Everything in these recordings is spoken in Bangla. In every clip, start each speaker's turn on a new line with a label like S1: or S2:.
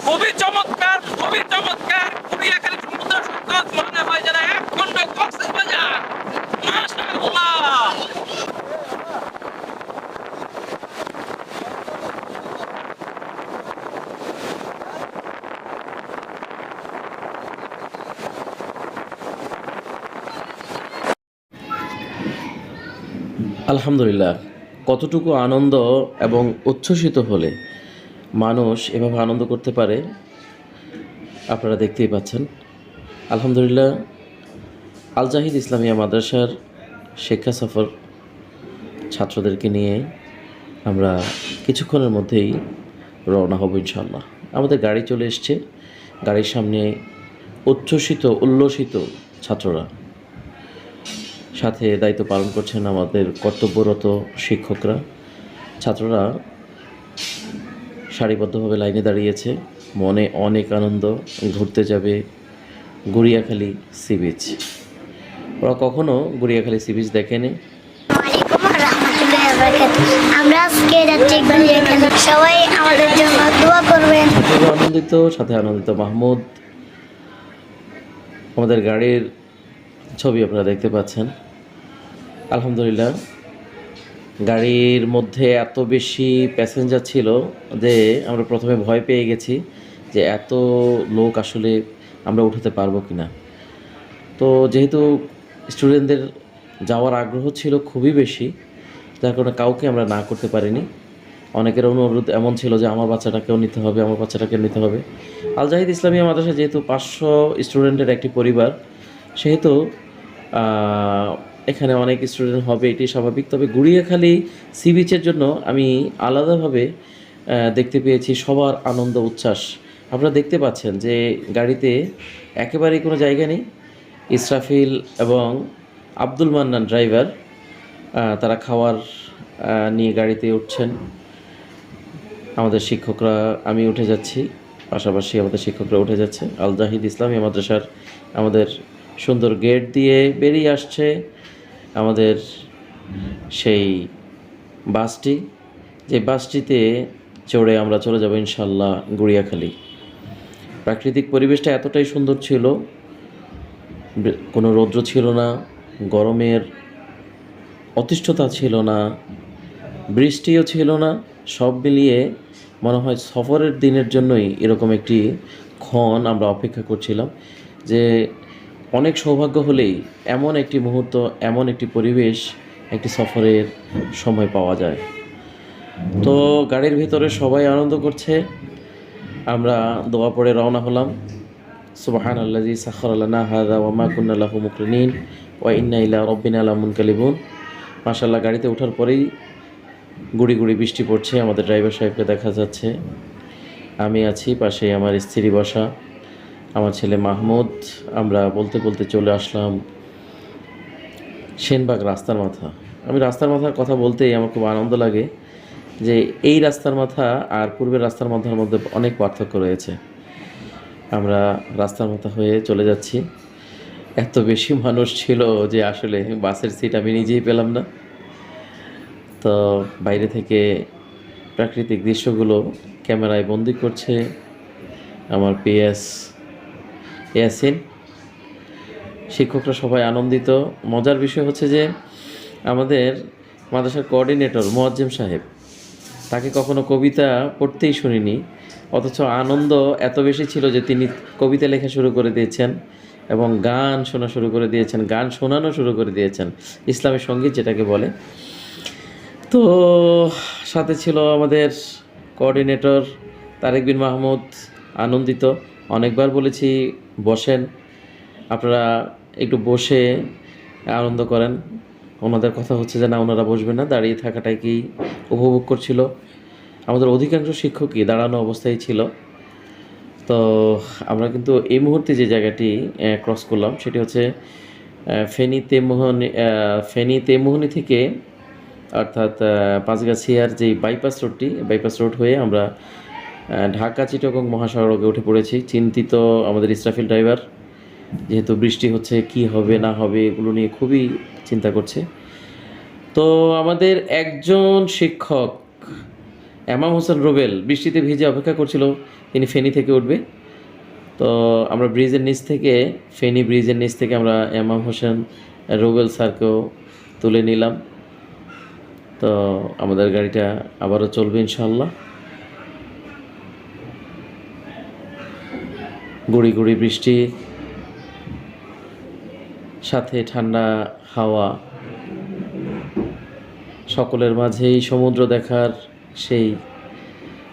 S1: খুবই চমৎকার, খুবই চমৎকার। কুড়িয়াখালী সমুদ্র সৈকত মনে হয় যেন এক খণ্ড কক্সবাজার। মাশাআল্লাহ। আলহামদুলিল্লাহ, কতটুকু আনন্দ এবং উচ্ছ্বসিত হলে মানুষ এভাবে আনন্দ করতে পারে আপনারা দেখতেই পাচ্ছেন। আলহামদুলিল্লাহ, আল জাহিদ ইসলামিয়া মাদ্রাসার শিক্ষা সফর ছাত্রদেরকে নিয়ে আমরা কিছুক্ষণের মধ্যেই রওনা হব ইনশাআল্লাহ। আমাদের গাড়ি চলে এসছে, গাড়ির সামনে উচ্ছ্বসিত উল্লসিত ছাত্ররা, সাথে দায়িত্ব পালন করছেন আমাদের কর্তব্যরত শিক্ষকরা। ছাত্ররা সারিবদ্ধভাবে লাইনে দাঁড়িয়েছে, মনে অনেক আনন্দ। ঘুরতে যাবে গড়িয়াখালী সি বিচ। ওরা কখনো গড়িয়াখালী সি বিচ দেখেনি।
S2: আমরা আজকে যাচ্ছি গড়িয়াখালী, সবাই আমাদের জন্য দোয়া করবেন।
S1: আনন্দিত, সাথে আনন্দিত মাহমুদ। আমাদের গাড়ির ছবি আপনারা দেখতে পাচ্ছেন। আলহামদুলিল্লাহ, গাড়ির মধ্যে এত বেশি প্যাসেঞ্জার ছিল যে আমরা প্রথমে ভয় পেয়ে গেছি যে এত লোক আসলে আমরা উঠাতে পারবো কি না। তো যেহেতু স্টুডেন্টদের যাওয়ার আগ্রহ ছিল খুবই বেশি, যার কারণে কাউকে আমরা না করতে পারিনি। অনেকের অনুরোধ এমন ছিল যে আমার বাচ্চাটাকেও নিতে হবে, আমার বাচ্চাটাকে নিতে হবে। আল জাহিদ ইসলামিয়া মাদ্রাসা যেহেতু 500 স্টুডেন্টের একটি পরিবার, সেহেতু এখানে অনেক স্টুডেন্ট হবে, এটি স্বাভাবিক। তবে গড়িয়াখালী সি বিচের জন্য আমি আলাদাভাবে দেখতে পেয়েছি সবার আনন্দ উচ্ছ্বাস। আপনারা দেখতে পাচ্ছেন যে গাড়িতে একেবারেই কোনো জায়গা নেই। ইসরাফিল এবং আব্দুল মান্নান ড্রাইভার, তারা খাওয়ার নিয়ে গাড়িতে উঠছেন। আমাদের শিক্ষকরা, আমি উঠে যাচ্ছি, পাশাপাশি আমাদের শিক্ষকরা উঠে যাচ্ছে। আল জাহিদ ইসলামিয়া মাদ্রাসার আমাদের সুন্দর গেট দিয়ে বেরিয়ে আসছে আমাদের সেই বাসটি, যে বাসটিতে চড়ে আমরা চলে যাব ইনশাল্লাহ গড়িয়াখালী। প্রাকৃতিক পরিবেশটা এতটাই সুন্দর ছিল, কোনো রৌদ্র ছিল না, গরমের অতিষ্ঠতা ছিল না, বৃষ্টিও ছিল না। সব মিলিয়ে মনে হয় সফরের দিনের জন্যই এরকম একটি ক্ষণ আমরা অপেক্ষা করছিলাম, যে অনেক সৌভাগ্য হলেই এমন একটি মুহূর্ত, এমন একটি পরিবেশ, একটি সফরের সময় পাওয়া যায়। তো গাড়ির ভিতরে সবাই আনন্দ করছে, আমরা দোয়া পড়ে রওনা হলাম। সুবহানাল্লাযী সাখারা লানা হাযা ওয়া মা কুন্না লাহু মুকরিনিন ওয়া ইন্না ইলা রাব্বিনা লামুনকালিবুন। মাশাআল্লাহ, গাড়িতে ওঠার পরেই গুড়ি গুড়ি বৃষ্টি পড়ছে। আমাদের ড্রাইভার সাহেবকে দেখা যাচ্ছে, আমি আছি, পাশে আমার স্ত্রী বসা, আমার ছেলে মাহমুদ। আমরা বলতে বলতে চলে আসলাম সেনবাগ রাস্তার মাথা। আমি রাস্তার মাথার কথা বলতেই আমার খুব আনন্দ লাগে যে এই রাস্তার মাথা আর পূর্বের রাস্তার মাথার মধ্যে অনেক পার্থক্য রয়েছে। আমরা রাস্তার মাথা হয়ে চলে যাচ্ছি। এত বেশি মানুষ ছিল যে আসলে বাসের সিট আমি নিজেই পেলাম না। তো বাইরে থেকে প্রাকৃতিক দৃশ্যগুলো ক্যামেরায় বন্দি করছে আমার পিএস ইয়াসিন। শিক্ষকরা সবাই আনন্দিত। মজার বিষয় হচ্ছে যে আমাদের মাদ্রাসার কোঅর্ডিনেটর মোয়াজ্জেম সাহেব, তাকে কখনো কবিতা পড়তেই শুনিনি, অথচ আনন্দ এত বেশি ছিল যে তিনি কবিতা লেখা শুরু করে দিয়েছেন এবং গান শোনা শুরু করে দিয়েছেন, গান শোনানো শুরু করে দিয়েছেন, ইসলামী সঙ্গীত যেটাকে বলে। তো সাথে ছিল আমাদের কোঅর্ডিনেটর তারেক বিন মাহমুদ, আনন্দিত। অনেকবার বলেছি বসেন, আপনারা একটু বসে আনন্দ করেন। ওনাদের কথা হচ্ছে যে না, ওনারা বসবেন না, দাঁড়িয়ে থাকাটাকেই উপভোগ করছিল। আমাদের অধিকাংশ শিক্ষকই দাঁড়ানো অবস্থায় ছিল। তো আমরা কিন্তু এই মুহূর্তে যে জায়গাটি ক্রস করলাম সেটি হচ্ছে ফেনী তেমোহনী থেকে, অর্থাৎ পাঁচগাছিয়ার যেই বাইপাস রোড হয়ে আমরা ঢাকা চিটাগং মহাসড়কে উঠে পড়েছি। চিন্তিত আমাদের ইসরাফিল ড্রাইভার, যেহেতু বৃষ্টি হচ্ছে, কি হবে না হবে এগুলো নিয়ে খুবই চিন্তা করছে। তো আমাদের একজন শিক্ষক এমাম হোসেন রুবেল বৃষ্টিতে ভিজে অপেক্ষা করছিল তিনি ফেনী থেকে উঠবে। তো আমরা ব্রিজের নিচ থেকে, ফেনী ব্রিজের নিচ থেকে আমরা এমাম হোসেন রুবেল স্যারকেও তুলে নিলাম। তো আমাদের গাড়িটা আবারও চলবে ইনশাআল্লাহ। গুড়ি গুড়ি বৃষ্টি, সাথে ঠান্ডা হাওয়া, সকলের মাঝেই সমুদ্র দেখার সেই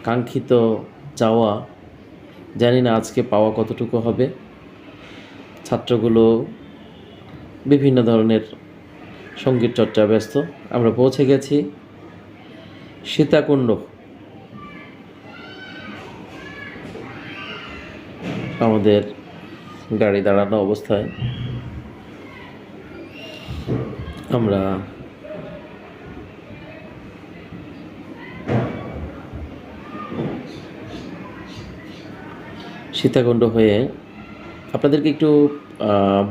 S1: কাঙ্ক্ষিত চাওয়া। জানি না আজকে পাওয়া কতটুকু হবে। ছাত্রগুলো বিভিন্ন ধরনের সঙ্গীত চর্চা ব্যস্ত। আমরা পৌঁছে গেছি সীতাকুণ্ড। আমাদের গাড়ি দাঁড়ানো অবস্থায় আমরা সীতাকুণ্ড হয়ে আপনাদেরকে একটু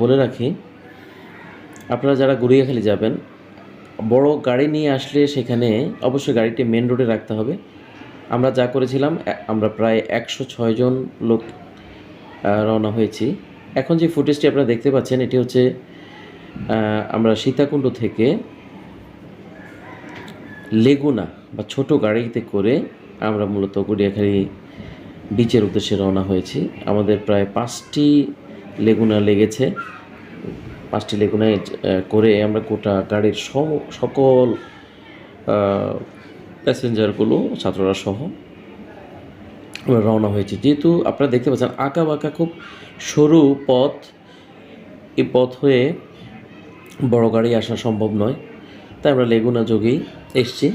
S1: বলে রাখি, আপনারা যারা গড়িয়াখালী যাবেন, বড় গাড়ি নিয়ে আসলে সেখানে অবশ্যই গাড়িটি মেন রোডে রাখতে হবে। আমরা যা করেছিলাম, আমরা প্রায় 106 জন লোক রওনা হয়েছি। এখন যে ফুটেজটি আপনারা দেখতে পাচ্ছেন, এটি হচ্ছে আমরা সীতাকুণ্ড থেকে লেগুনা বা ছোট গাড়িতে করে আমরা মূলত গড়িয়াখালী বিচের উদ্দেশ্যে রওনা হয়েছি। আমাদের প্রায় 5টি লেগুনা লেগেছে। 5টি লেগুনায় করে আমরা গোটা গাড়ির সকল প্যাসেঞ্জারগুলো, ছাত্ররা সহ আমরা রওনা হয়েছি। যেহেতু আপনারা দেখতে পাচ্ছেন আঁকা বাঁকা খুব সরু পথ, এই পথ হয়ে বড় গাড়ি আসা সম্ভব নয়, তাই আমরা লেগুনা যোগেই এসছি।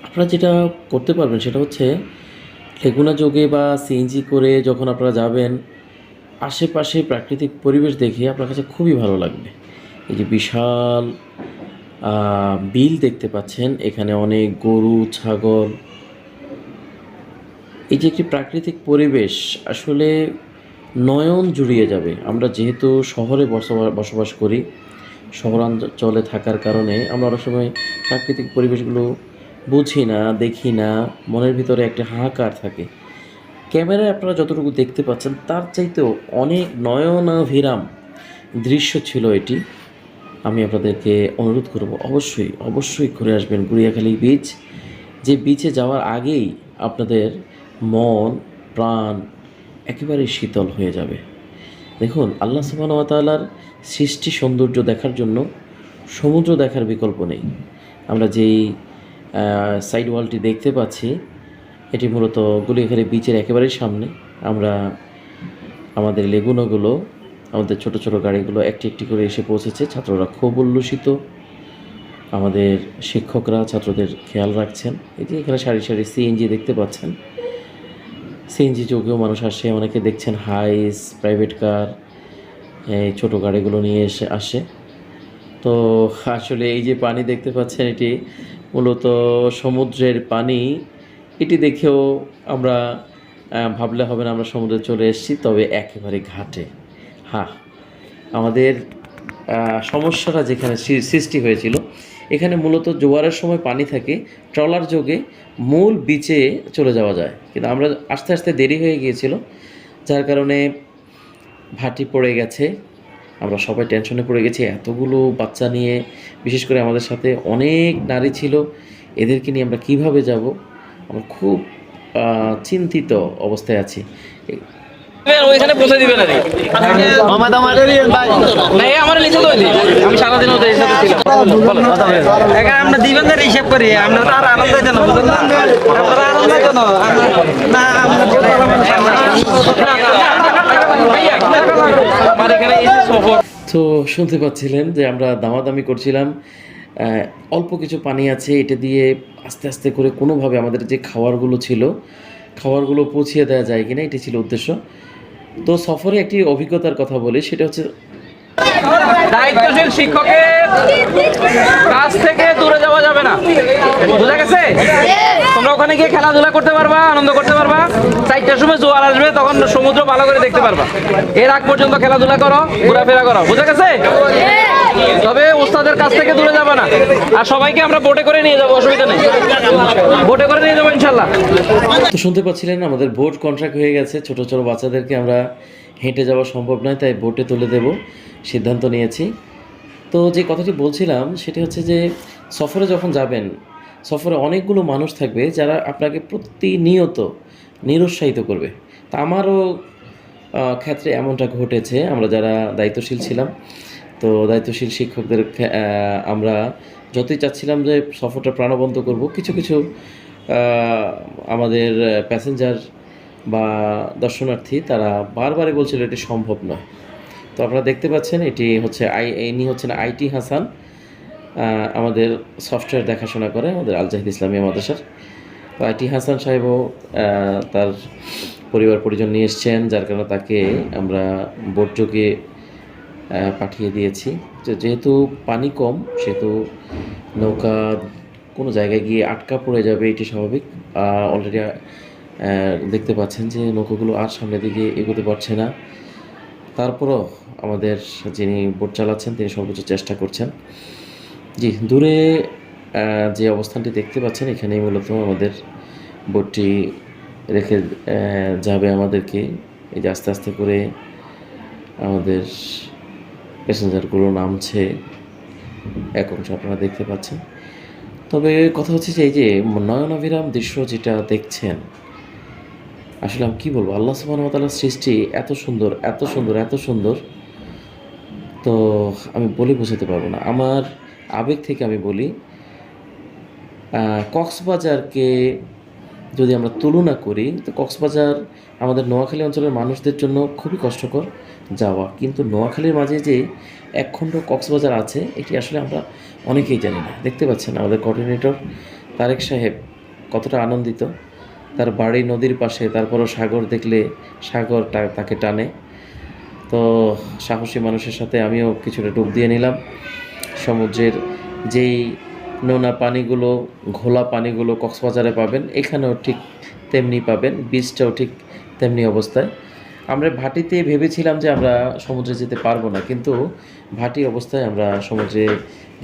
S1: আপনারা যেটা করতে পারবেন সেটা হচ্ছে লেগুনা যোগে বা সিএনজি করে যখন আপনারা যাবেন, আশেপাশে প্রাকৃতিক পরিবেশ দেখে আপনার কাছে খুবই ভালো লাগবে। এই যে বিশাল বিল দেখতে পাচ্ছেন, এখানে অনেক গরু, ছাগল, এই যে একটি প্রাকৃতিক পরিবেশ আসলে নয়ন জুড়িয়ে যাবে। আমরা যেহেতু শহরে বসবাস করি, শহরাঞ্চলে থাকার কারণে আমরা অনেক সময় প্রাকৃতিক পরিবেশগুলো বুঝি না, দেখি না, মনের ভিতরে একটা হাহাকার থাকে। ক্যামেরায় আপনারা যতটুকু দেখতে পাচ্ছেন তার চাইতেও অনেক নয়নাভিরাম দৃশ্য ছিল এটি। আমি আপনাদেরকে অনুরোধ করব অবশ্যই ঘুরে আসবেন গড়িয়াখালী বিচ। যে বিচে যাওয়ার আগেই আপনাদের মন প্রাণ একেবারে শীতল হয়ে যাবে। দেখুন, আল্লাহ সুবহানাহু ওয়া তাআলার সৃষ্টি সৌন্দর্য দেখার জন্য সমুদ্র দেখার বিকল্প নেই। আমরা যেই সাইড ওয়ালটি দেখতে পাচ্ছি, এটি মূলত গড়িয়াখালী বিচের একেবারেই সামনে। আমরা আমাদের লেগুনাগুলো, আমাদের ছোট ছোট গাড়িগুলো একটি একটি করে এসে পৌঁছেছে। ছাত্ররা খুব উল্লসিত, আমাদের শিক্ষকরা ছাত্রদের খেয়াল রাখছেন। এই যে এখানে সারি সারি সিএনজি দেখতে পাচ্ছেন, সিএনজি যোগেও মানুষ আসে। অনেকে দেখছেন হাইস, প্রাইভেট কার, এই ছোটো গাড়িগুলো নিয়ে আসে। তো আসলে এই যে পানি দেখতে পাচ্ছেন, এটি মূলত সমুদ্রের পানি। এটি দেখেও আমরা ভাবলে হবে না আমরা সমুদ্রে চলে এসেছি, তবে একেবারে ঘাটে। আমাদের সমস্যাটা যেখানে সৃষ্টি হয়েছিল, এখানে মূলত জোয়ারের সময় পানি থাকে, ট্রলার যোগে মূল বিচে চলে যাওয়া যায়, কিন্তু আমরা আস্তে আস্তে দেরি হয়ে গিয়েছিল, যার কারণে ভাটি পড়ে গেছে। আমরা সবাই টেনশনে পড়ে গেছি, এতগুলো বাচ্চা নিয়ে, বিশেষ করে আমাদের সাথে অনেক নারী ছিল, এদেরকে নিয়ে আমরা কিভাবে যাব। আমরা খুব চিন্তিত অবস্থায় আছি।
S3: ওইখানে পৌঁছে দিবে না রে আমার লিখে তো আমি সারাদিন ওদের সাথে ছিলাম। এখানে আমরা দিবেন না হিসাব করি, আমরা তো আর আনন্দ জানো, বুঝলেন না? আপনারা আনন্দ জানো না? আমার এখানে এই সফর।
S1: তো শুনতে পাচ্ছিলেন যে আমরা দামাদামি করছিলাম, অল্প কিছু পানি আছে, এটা দিয়ে আস্তে আস্তে করে কোনোভাবে আমাদের যে খাবারগুলো ছিল, খাবারগুলো পৌঁছিয়ে দেওয়া যায় কিনা, এটি ছিল উদ্দেশ্য। তো সফরে একটি অভিজ্ঞতার কথা বলি, সেটা হচ্ছে
S3: দায়িত্বশীল শিক্ষকের কাছ থেকে দূরে যাওয়া যাবে না, বুঝা গেছে? তোমরা ওখানে গিয়ে খেলাধুলা করতে পারবা, আনন্দ করতে পারবা। 4টার সময় জোয়ার আসবে, তখন সমুদ্র ভালো করে দেখতে পারবা। এর আগ পর্যন্ত খেলাধুলা করো, ঘোরাফেরা করো, বুঝা গেছে? তবে ওস্তাদের কাছ থেকে দূরে যাবে না। আর সবাইকে আমরা বোটে করে নিয়ে যাবো, অসুবিধা নেই, বোটে করে নিয়ে যাবো ইনশাল্লাহ।
S1: তো শুনতে পাচ্ছিলেন আমাদের বোট কন্ট্রাক্ট হয়ে গেছে। ছোট ছোট বাচ্চাদেরকে আমরা হেঁটে যাওয়া সম্ভব নয়, তাই বোটে তুলে দেব সিদ্ধান্ত নিয়েছি। তো যে কথাটি বলছিলাম সেটি হচ্ছে যে সফরে যখন যাবেন, সফরে অনেকগুলো মানুষ থাকবে যারা আপনাকে প্রতিনিয়ত নিরুৎসাহিত করবে। তা আমারও ক্ষেত্রে এমনটা ঘটেছে। আমরা যারা দায়িত্বশীল ছিলাম, তো দায়িত্বশীল শিক্ষকদের আমরা যতই চাচ্ছিলাম যে সফরটা প্রাণবন্ত করব, কিছু কিছু আমাদের প্যাসেঞ্জার বা দর্শনার্থী তারা বারবারই বলছিল এটি সম্ভব নয়। তো আপনারা দেখতে পাচ্ছেন এটি হচ্ছে ইনি হচ্ছেন আইটি হাসান, আমাদের সফটওয়্যার দেখাশোনা করে আমাদের আল জাহিদ ইসলামিয়া মাদ্রাসার। তো আইটি হাসান সাহেবও তার পরিবার পরিজন নিয়ে এসছেন, যার কারণে তাকে আমরা বোটযোগে পাঠিয়ে দিয়েছি। যেহেতু পানি কম, সেহেতু নৌকা কোনো জায়গায় গিয়ে আটকা পড়ে যাবে, এটি স্বাভাবিক। অলরেডি দেখতে পাচ্ছেন যে নৌকাগুলো আর সামনের দিকে এগোতে পারছে না। তারপরও আমাদের যিনি বোট চালাচ্ছেন তিনি সর্বোচ্চ চেষ্টা করছেন। জি, দূরে যে অবস্থানটি দেখতে পাচ্ছেন এখানেই মূলত আমাদের বোটটি রেখে যাবে আমাদেরকে। এই যে আস্তে আস্তে করে আমাদের প্যাসেঞ্জারগুলো নামছে, এক অংশ আপনারা দেখতে পাচ্ছেন। তবে কথা হচ্ছে যে এই যে নয়নাভিরাম দৃশ্য যেটা দেখছেন, আসলে আমি কী বলবো, আল্লাহ সুবহানাহু ওয়া তাআলার সৃষ্টি এত সুন্দর, এত সুন্দর, এত সুন্দর, তো আমি বলে বোঝাতে পারবো না। আমার আবেগ থেকে আমি বলি, কক্সবাজারকে যদি আমরা তুলনা করি, তো কক্সবাজার আমাদের নোয়াখালী অঞ্চলের মানুষদের জন্য খুবই কষ্টকর যাওয়া, কিন্তু নোয়াখালীর মাঝে যে একখণ্ড কক্সবাজার আছে এটি আসলে আমরা অনেকেই জানি না। দেখতে পাচ্ছেন আমাদের কোঅর্ডিনেটর তারেক সাহেব কতটা আনন্দিত, তার বাড়ি নদীর পাশে, তারপরও সাগর দেখলে সাগর তাকে টানে। তো সাহসী মানুষের সাথে আমিও কিছুটা ডুব দিয়ে নিলাম। সমুদ্রের যেই নোনা পানিগুলো, ঘোলা পানিগুলো কক্সবাজারে পাবেন, এখানেও ঠিক তেমনি পাবেন, বীজটাও ঠিক তেমনি অবস্থায়। আমরা ভাটিতে ভেবেছিলাম যে আমরা সমুদ্রে যেতে পারবো না, কিন্তু ভাটি অবস্থায় আমরা সমুদ্রে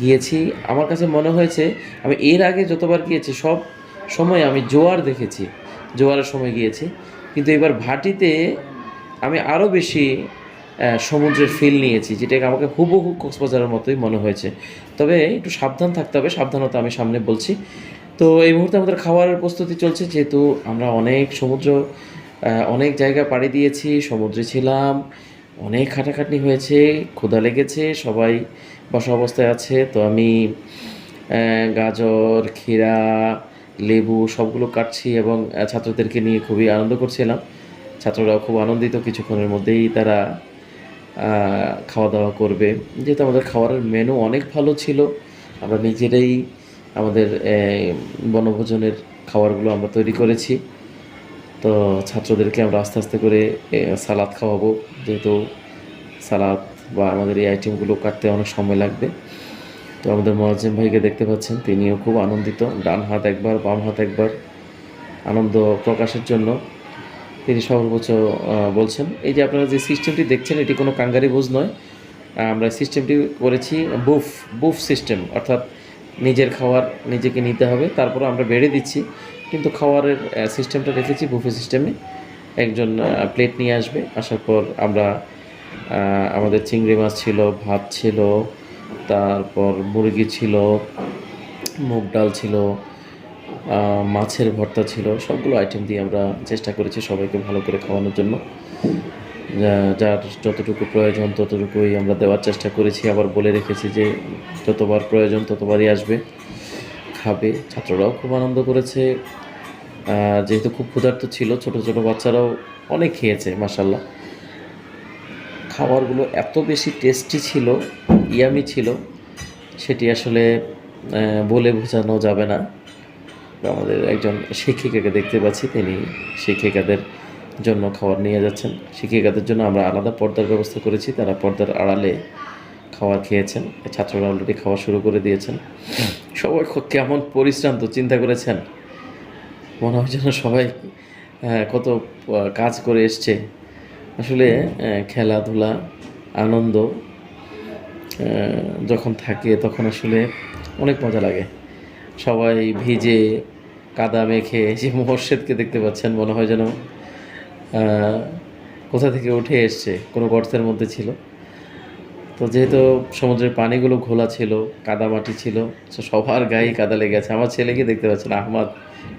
S1: গিয়েছি। আমার কাছে মনে হয়েছে আমি এর আগে যতবার গিয়েছি সব সময় আমি জোয়ার দেখেছি, জোয়ারের সময় গিয়েছি, কিন্তু এবার ভাটিতে আমি আরও বেশি সমুদ্রের ফিল নিয়েছি, যেটাকে আমাকে হুবহু কক্সবাজারের মতোই মনে হয়েছে। তবে একটু সাবধান থাকতে হবে, সাবধানতা আমি সামনে বলছি। তো এই মুহূর্তে আমাদের খাওয়ার প্রস্তুতি চলছে, যেহেতু আমরা অনেক জায়গা পাড়ি দিয়েছি, সমুদ্রে ছিলাম, অনেক খাটাখাটনি হয়েছে, ক্ষুধা লেগেছে, সবাই বসা অবস্থায় আছে। তো আমি গাজর, ক্ষীরা, লেবু সবগুলো কাটছি এবং ছাত্রদেরকে নিয়ে খুবই আনন্দ করছিলাম। ছাত্ররাও খুব আনন্দিত, কিছুক্ষণের মধ্যেই তারা খাওয়া দাওয়া করবে। যেহেতু আমাদের খাবারের মেনু অনেক ভালো ছিল, আমরা নিজেরাই আমাদের বনভোজনের খাবারগুলো আমরা তৈরি করেছি। তো ছাত্রদেরকে আমরা আস্তে আস্তে করে সালাদ খাওয়াবো, যেহেতু সালাদ বা আমাদের এই আইটেমগুলো কাটতে অনেক সময় লাগবে। তো আমাদের মোয়াজ্জেম ভাইকে দেখতে পাচ্ছেন, তিনিও খুব আনন্দিত, ডান হাত একবার বাম হাত একবার আনন্দ প্রকাশের জন্য তিনি সর্বোচ্চ বলছেন। এই যে আপনারা যে সিস্টেমটি দেখছেন এটি কোনো কাঙ্গারি বোঝ নয়, আমরা সিস্টেমটি করেছি বুফ সিস্টেম, অর্থাৎ নিজের খাবার নিজেকে নিতে হবে, তারপর আমরা বেড়ে দিচ্ছি, কিন্তু খাওয়ারের সিস্টেমটা রেখেছি বুফে সিস্টেমে। একজন প্লেট নিয়ে আসবে, আসার পর আমরা আমাদের চিংড়ি মাছ ছিল, ভাত ছিল, তারপর মুরগি ছিল, মুগ ডাল ছিল, মাছের ভর্তা ছিল, সবগুলো আইটেম দিয়ে আমরা চেষ্টা করেছি সবাইকে ভালো করে খাওয়ানোর জন্য। যার যতটুকু প্রয়োজন ততটুকুই আমরা দেওয়ার চেষ্টা করেছি। আবার বলে রেখেছি যে যতবার প্রয়োজন ততবারই আসবে, খাবে। ছাত্ররাও খুব আনন্দ করেছে, যেহেতু খুব ক্ষুধার্ত ছিল, ছোট ছোট বাচ্চারাও অনেক খেয়েছে মাশাআল্লাহ। খাবারগুলো এত বেশি টেস্টি ছিল, ইয়ামি ছিল, সেটি আসলে বলে বোঝানো যাবে না। আমাদের একজন শিক্ষিকাকে দেখতে পাচ্ছি, তিনি শিক্ষিকাদের জন্য খাবার নিয়ে যাচ্ছেন। শিক্ষিকাদের জন্য আমরা আলাদা পর্দার ব্যবস্থা করেছি, তারা পর্দার আড়ালে খাবার খেয়েছেন। ছাত্ররা অলরেডি খাওয়া শুরু করে দিয়েছেন। সবাই কেমন পরিশ্রান্ত চিন্তা করেছেন। মনে হয় যেন সবাই কত কাজ করে এসছে। আসলে খেলাধুলা আনন্দ যখন থাকে তখন আসলে অনেক মজা লাগে। সবাই ভিজে কাদা মেখে যে মোর্শেদকে দেখতে পাচ্ছেন, মনে হয় যেন কোথা থেকে উঠে এসছে, কোনো গর্তের মধ্যে ছিল। তো যেহেতু সমুদ্রের পানিগুলো ঘোলা ছিল, কাদা মাটি ছিল, তো সবার গায়ে কাদা লেগে আছে। আমার ছেলেকে দেখতে পাচ্ছেন, আহমাদ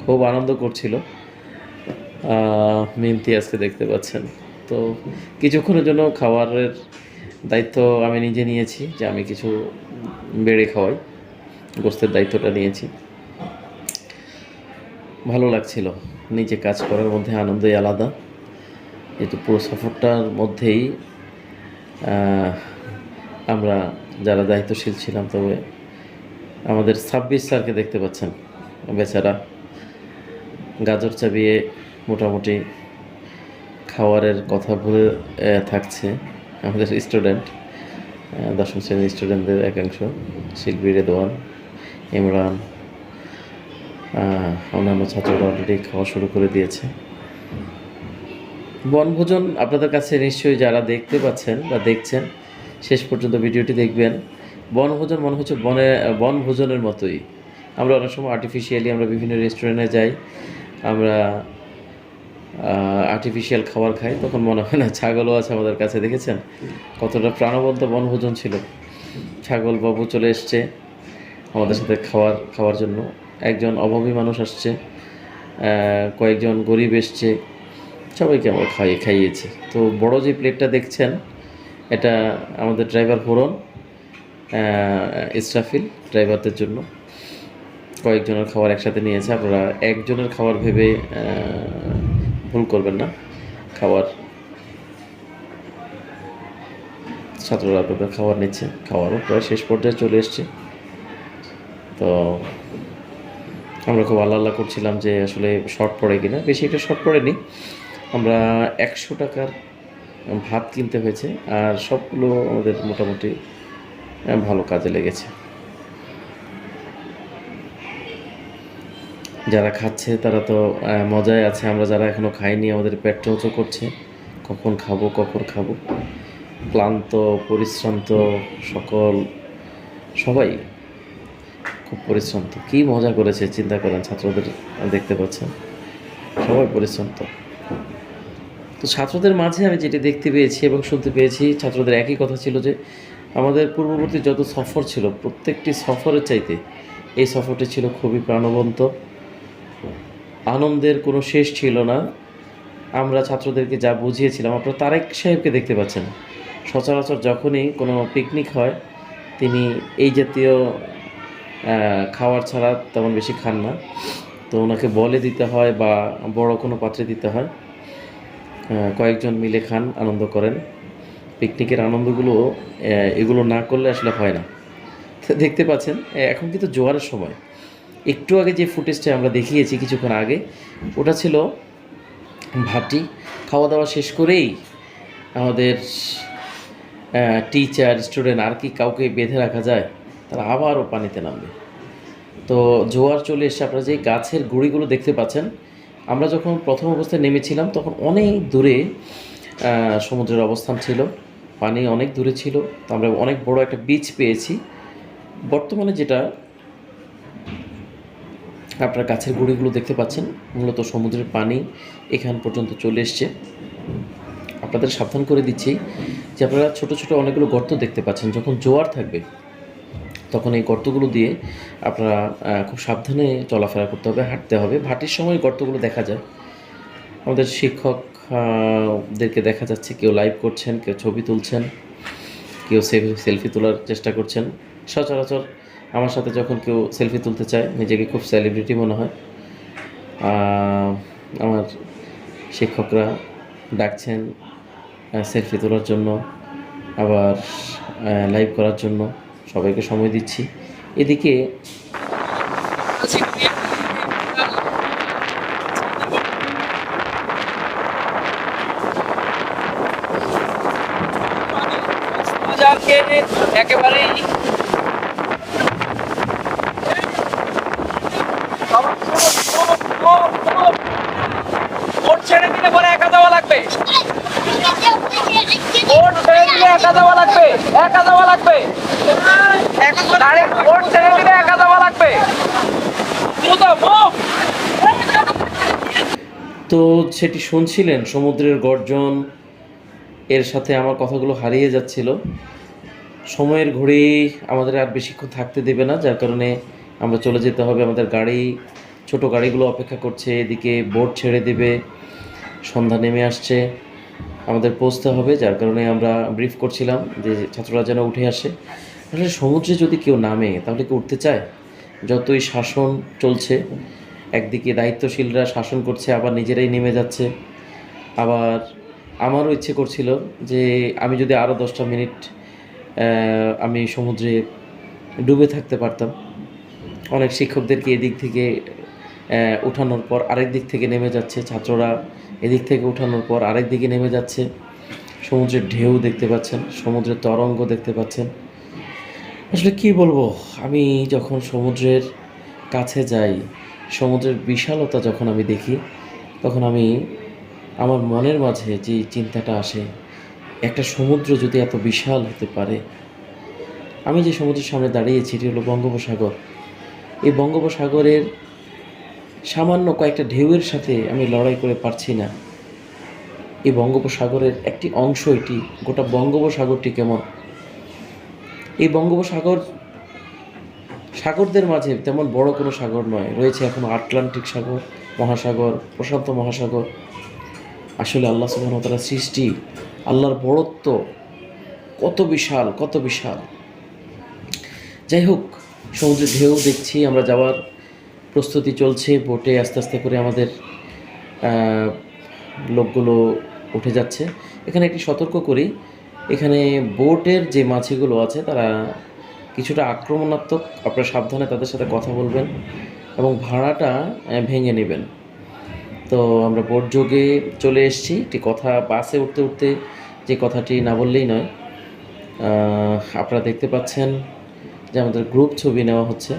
S1: খুব আনন্দ করছিল। মিমতি আজকে দেখতে পাচ্ছেন। তো কিছুক্ষণের জন্য খাবারের দায়িত্ব আমি নিজে নিয়েছি, যে আমি কিছু বেড়ে খাওয়াই, গোস্তের দায়িত্বটা নিয়েছি। ভালো লাগছিল, নিজে কাজ করার মধ্যে আনন্দই আলাদা। যেহেতু পুরো সফরটার মধ্যেই আমরা যারা দায়িত্বশীল ছিলাম, তবে আমাদের 26 স্যারকে দেখতে পাচ্ছেন, বেচারা গাজর চাবিয়ে মোটামুটি খাওয়ারের কথা ভুলে থাকছে। আমাদের স্টুডেন্ট, দশম শ্রেণীর স্টুডেন্টদের একাংশ, শিল্পী রেদওয়ান, ইমরান, অন্যান্য ছাত্ররা অলরেডি খাওয়া শুরু করে দিয়েছে। বনভোজন আপনাদের কাছে নিশ্চয়ই যারা দেখতে পাচ্ছেন বা দেখছেন, শেষ পর্যন্ত ভিডিওটি দেখবেন। বনভোজন মনে হচ্ছে বনভোজনের মতোই। আমরা অনেক সময় আর্টিফিশিয়ালি আমরা বিভিন্ন রেস্টুরেন্টে যাই, আমরা আর্টিফিশিয়াল খাবার খাই, তখন মনে হয় না ছাগলও আছে আমাদের কাছে। দেখেছেন কতটা প্রাণবন্ত বনভোজন ছিল। ছাগল বাবু চলে এসছে আমাদের সাথে খাওয়ার জন্য, একজন অভাবী মানুষ আসছে, কয়েকজন গরিব এসছে, সবাইকে আমরা খাইয়েছি। তো বড় যে প্লেটটা দেখছেন, এটা আমাদের ড্রাইভার হুরন, ইসরাফিল ড্রাইভারদের জন্য কয়েকজনের খাবার একসাথে নিয়েছে। আপনারা একজনের খাবার ভেবে ভুল করবেন না। খাবার ছাত্ররা আপনাদের খাবার নিচ্ছে, খাওয়ারও প্রায় শেষ পর্যায়ে চলে এসছে। তো আমরা খুব আল্লাহ করছিলাম যে আসলে শর্ট পড়ে কিনা। বেশি একটা শর্ট পড়েনি, আমরা 100 টাকার ভাত কিনতে হয়েছে, আর সবগুলো আমাদের মোটামুটি ভালো কাজে লেগেছে। যারা খাচ্ছে তারা তো মজায় আছে, আমরা যারা এখনও খাইনি আমাদের পেট চৌচো করছে, কখন খাবো। ক্লান্ত পরিশ্রান্ত সবাই খুব পরিশ্রান্ত। কী মজা করেছে চিন্তা করেন, ছাত্রদের দেখতে পাচ্ছেন সবাই পরিশ্রান্ত। তো ছাত্রদের মাঝে আমি যেটি দেখতে পেয়েছি এবং শুনতে পেয়েছি, ছাত্রদের একই কথা ছিল যে আমাদের পূর্ববর্তী যত সফর ছিল, প্রত্যেকটি সফরের চাইতে এই সফরটি ছিল খুবই প্রাণবন্ত। আনন্দের কোনো শেষ ছিল না। আমরা ছাত্রদেরকে যা বুঝিয়েছিলাম, আপনারা তারেক সাহেবকে দেখতে পাচ্ছেন, সচরাচর যখনই কোনো পিকনিক হয় তিনি এই জাতীয় খাবার ছাড়া তেমন বেশি খান না। তো ওনাকে বলে দিতে হয় বা বড় কোনো পাত্রে দিতে হয়, কয়েকজন মিলে খান, আনন্দ করেন। পিকনিকের আনন্দগুলো এগুলো না করলে আসলে হয় না। দেখতে পাচ্ছেন এখন কিন্তু জোয়ারের সময়। একটু আগে যে ফুটেজটা আমরা দেখিয়েছি কিছুক্ষণ আগে, ওটা ছিল ভাটি। খাওয়া দাওয়া শেষ করেই আমাদের টিচার স্টুডেন্ট আর কি কাউকে বেঁধে রাখা যায়, তারা আবারও পানিতে নামবে। তো জোয়ার চলে এসে আপনারা যে গাছের গুঁড়িগুলো দেখতে পাচ্ছেন, আমরা যখন প্রথম অবস্থায় নেমেছিলাম তখন অনেক দূরে সমুদ্রের অবস্থান ছিল, পানি অনেক দূরে ছিল। তো আমরা অনেক বড় একটা বিচ পেয়েছি। বর্তমানে যেটা আপনারা গাছের গুঁড়িগুলো দেখতে পাচ্ছেন, মূলত সমুদ্রের পানি এখান পর্যন্ত চলে এসছে। আপনাদের সাবধান করে দিচ্ছি যে আপনারা ছোট ছোট অনেকগুলো গর্ত দেখতে পাচ্ছেন। যখন জোয়ার থাকবে তখন এই গর্তগুলো দিয়ে আপনারা খুব সাবধানে চলাফেরা করতে হবে, হাঁটতে হবে। ভাটির সময় গর্তগুলো দেখা যায়। আমাদের শিক্ষকদেরকে দেখা যাচ্ছে কেউ লাইভ করছেন, কেউ ছবি তুলছেন, কেউ সেলফি তোলার চেষ্টা করছেন। সচরাচর আমার সাথে যখন কেউ সেলফি তুলতে চায় নিজেকে খুব সেলিব্রিটি মনে হয়। আমার শিক্ষকরা ডাকছেন সেলফি তোলার জন্য, আবার লাইভ করার জন্য, সবাইকে সময় দিচ্ছি। এদিকে
S3: একেবারেই বোট ছেড়ে দিলে পরে একা যাওয়া লাগবে। বোট ছেড়ে দিলে একা যাওয়া লাগবে, একা যাওয়া লাগবে। ডাইরেক্ট বোট ছেড়ে দিলে একা যাওয়া লাগবে।
S1: তো সেটি শুনছিলেন, সমুদ্রের গর্জন, এর সাথে আমার কথাগুলো হারিয়ে যাচ্ছিল। সময়ের ঘড়ি আমাদের আর বেশিক্ষণ থাকতে দেবে না, যার কারণে আমরা চলে যেতে হবে। আমাদের গাড়ি, ছোট গাড়িগুলো অপেক্ষা করছে, এদিকে বোট ছেড়ে দেবে, সন্ধ্যা নেমে আসছে, আমাদের পৌঁছতে হবে। যার কারণে আমরা ব্রিফ করছিলাম যে ছাত্ররা যেন উঠে আসে। আসলে সমুদ্রে যদি কেউ নামে তাহলে কি উঠতে চায়? যতই শাসন চলছে, একদিকে দায়িত্বশীলরা শাসন করছে, আবার নিজেরাই নেমে যাচ্ছে। আবার আমারও ইচ্ছে করছিল যে আমি যদি আরও 10টা মিনিট আমি সমুদ্রে ডুবে থাকতে পারতাম। অনেক শিক্ষকদেরকে এদিক থেকে উঠানোর পর আরেক দিক থেকে নেমে যাচ্ছে, ছাত্ররা এদিক থেকে উঠানোর পর আরেক দিকে নেমে যাচ্ছে। সমুদ্রের ঢেউ দেখতে পাচ্ছেন, সমুদ্রের তরঙ্গ দেখতে পাচ্ছেন। আসলে কী বলবো, আমি যখন সমুদ্রের কাছে যাই, সমুদ্রের বিশালতা যখন আমি দেখি, তখন আমি আমার মনের মাঝে যে চিন্তাটা আসে, একটা সমুদ্র যদি এত বিশাল হতে পারে। আমি যে সমুদ্রের সামনে দাঁড়িয়েছি এটি হলো বঙ্গোপসাগর। এই বঙ্গোপসাগরের সামান্য কয়েকটা ঢেউয়ের সাথে আমি লড়াই করে পারছি না। এই বঙ্গোপসাগরের একটি অংশ এটি, গোটা বঙ্গোপসাগরটি কেমন। এই বঙ্গোপসাগর সাগরদের মাঝে তেমন বড় কোনো সাগর নয়, রয়েছে এখনও আটলান্টিক সাগর, মহাসাগর, প্রশান্ত মহাসাগর। আসলে আল্লাহ সুবহানাহু ওয়া তাআলার সৃষ্টি, আল্লাহর বড়ত্ব কত বিশাল, কত বিশাল। যাই হোক, সমুদ্রের ঢেউ দেখছি, আমরা যাওয়ার প্রস্তুতি চলছে। বোটে আস্তে আস্তে করে আমাদের লোকগুলো উঠে যাচ্ছে। এখানে একটি সতর্ক করি, এখানে বোটের যে মাঝিগুলো আছে তারা কিছুটা আক্রমণাত্মক। আপনারা সাবধানে তাদের সাথে কথা বলবেন এবং ভাড়াটা ভেঙে নেবেন। তো আমরা বোট যোগে চলে এসেছি। একটি কথা বাসে উঠতে উঠতে যে কথাটি না বললেই নয়, আপনারা দেখতে পাচ্ছেন যে আমাদের গ্রুপ ছবি নেওয়া হচ্ছে।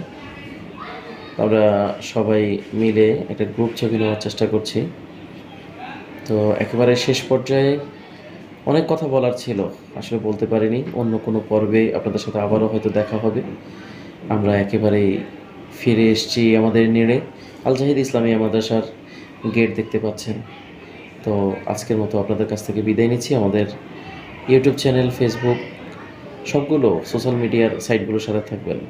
S1: আমরা সবাই মিলে একটা গ্রুপ ছবি নেওয়ার চেষ্টা করছি। তো একেবারে শেষ পর্যায়ে অনেক কথা বলার ছিল, আসলে বলতে পারিনি। অন্য কোনো পর্বে আপনাদের সাথে আবারও হয়তো দেখা হবে। আমরা একেবারেই ফিরে এসেছি আমাদের নিড়ে। আল জাহিদ ইসলামিয়া মাদ্রাসার গেট দেখতে পাচ্ছেন। তো আজকের মতো আপনাদের কাছ থেকে বিদায় নিচ্ছি। আমাদের ইউটিউব চ্যানেল, ফেসবুক, সবগুলো সোশ্যাল মিডিয়ার সাইটগুলোর সাথে থাকবেন।